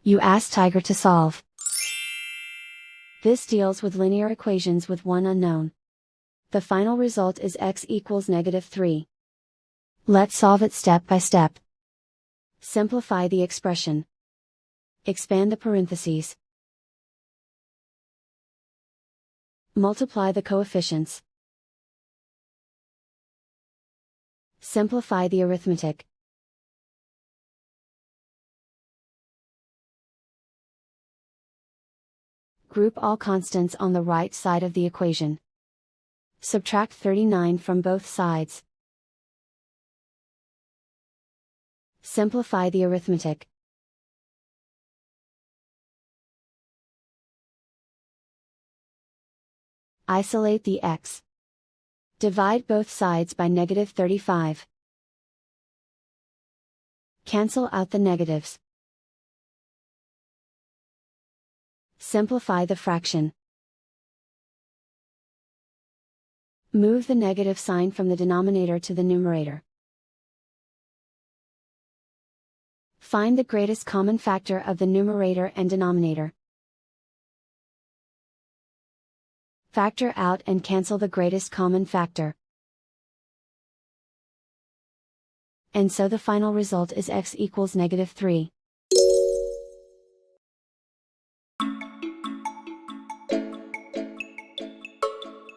You ask Tiger to solve. This deals with linear equations with one unknown. The final result is x equals -3. Let's solve it step by step. Simplify the expression. Expand the parentheses. Multiply the coefficients. Simplify the arithmetic. Group all constants on the right side of the equation. Subtract 39 from both sides. Simplify the arithmetic. Isolate the x. Divide both sides by -35. Cancel out the negatives. Simplify the fraction. Move the negative sign from the denominator to the numerator. Find the greatest common factor of the numerator and denominator. Factor out and cancel the greatest common factor. And so the final result is x equals -3.